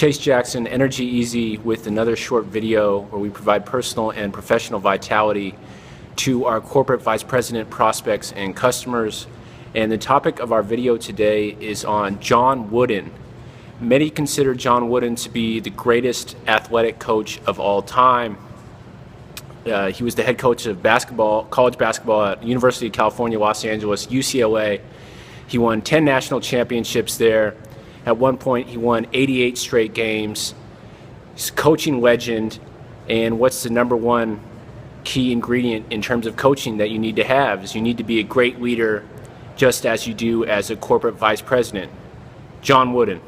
Chase Jackson, Energy Easy, with another short video where we provide personal and professional vitality to our corporate vice president prospects and customers. And the topic of our video today is on John Wooden. Many consider John Wooden to be the greatest athletic coach of all time. He was the head coach of college basketball at University of California, Los Angeles, UCLA. He won 10 national championships there. At one point, he won 88 straight games. He's a coaching legend. And what's the number one key ingredient in terms of coaching that you need to have is you need to be a great leader, just as you do as a corporate vice president. John Wooden.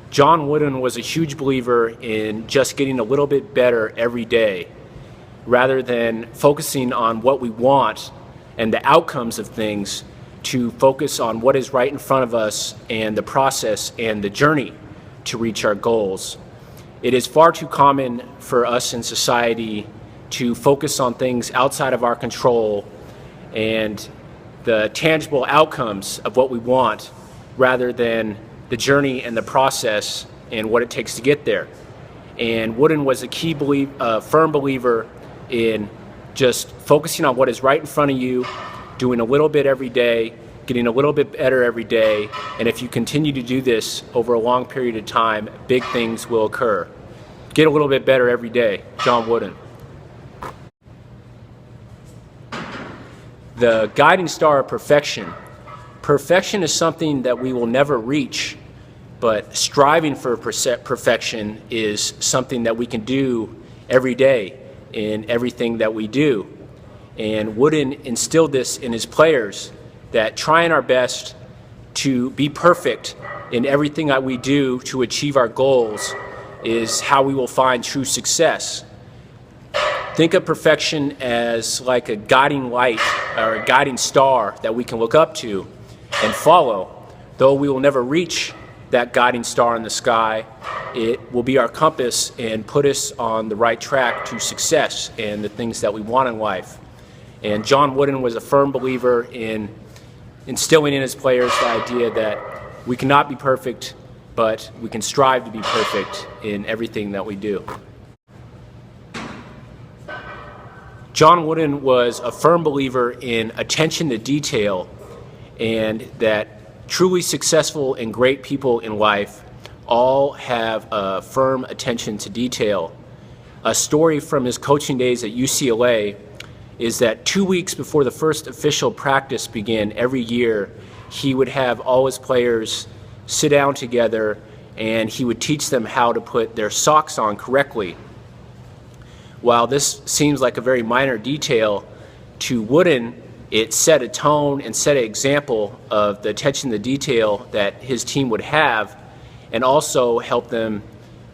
John Wooden was a huge believer in just getting a little bit better every day, rather than focusing on what we want and the outcomes of things, to focus on what is right in front of us and the process and the journey to reach our goals. It is far too common for us in society to focus on things outside of our control and the tangible outcomes of what we want, rather than the journey and the process and what it takes to get there. And Wooden was a firm believer in just focusing on what is right in front of you, doing a little bit every day, getting a little bit better every day, and if you continue to do this over a long period of time, big things will occur. Get a little bit better every day. John Wooden. The guiding star of perfection. Perfection is something that we will never reach, but striving for perfection is something that we can do every day in everything that we do. And Wooden instilled this in his players, that trying our best to be perfect in everything that we do to achieve our goals is how we will find true success. Think of perfection as like a guiding light or a guiding star that we can look up to and follow. Though we will never reach that guiding star in the sky, it will be our compass and put us on the right track to success and the things that we want in life. And John Wooden was a firm believer in instilling in his players the idea that we cannot be perfect, but we can strive to be perfect in everything that we do. John Wooden was a firm believer in attention to detail, and that truly successful and great people in life all have a firm attention to detail. A story from his coaching days at UCLA is that 2 weeks before the first official practice began every year, he would have all his players sit down together and he would teach them how to put their socks on correctly. While this seems like a very minor detail, to Wooden, it set a tone and set an example of the attention to detail that his team would have, and also helped them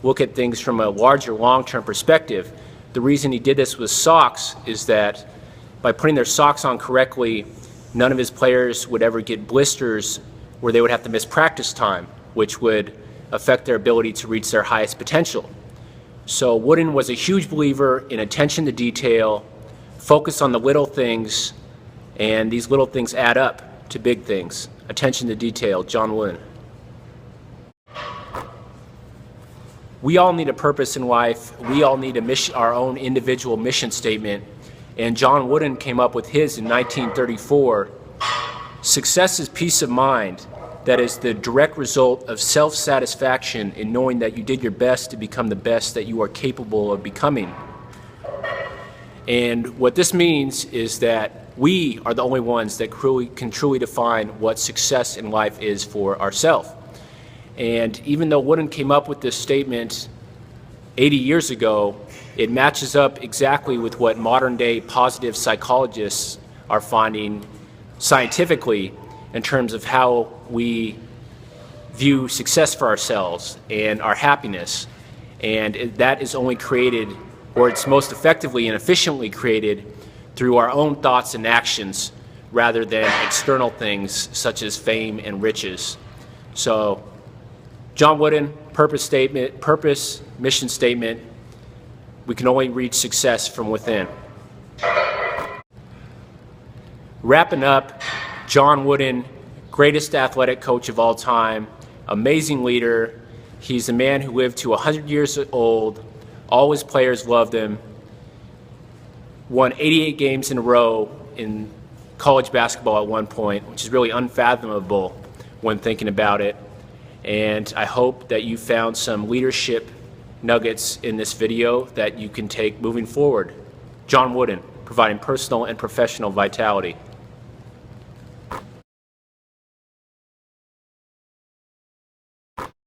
look at things from a larger long-term perspective. The reason he did this with socks is that by putting their socks on correctly, none of his players would ever get blisters where they would have to miss practice time, which would affect their ability to reach their highest potential. So Wooden was a huge believer in attention to detail, focus on the little things, and these little things add up to big things. Attention to detail. John Wooden. We all need a purpose in life. We all need our own individual mission statement. And John Wooden came up with his in 1934. Success is peace of mind. That is the direct result of self-satisfaction in knowing that you did your best to become the best that you are capable of becoming. And what this means is that we are the only ones that can truly define what success in life is for ourselves. And even though Wooden came up with this statement 80 years ago, it matches up exactly with what modern-day positive psychologists are finding scientifically in terms of how we view success for ourselves and our happiness. And that is only created, or it's most effectively and efficiently created, through our own thoughts and actions rather than external things such as fame and riches. So John Wooden, purpose, mission statement, we can only reach success from within. Wrapping up, John Wooden, greatest athletic coach of all time. amazing leader. He's a man who lived to 100 years old. All his players loved him. Won 88 games in a row in college basketball at one point, which is really unfathomable when thinking about it. And I hope that you found some leadership nuggets in this video that you can take moving forward. John Wooden, providing personal and professional vitality.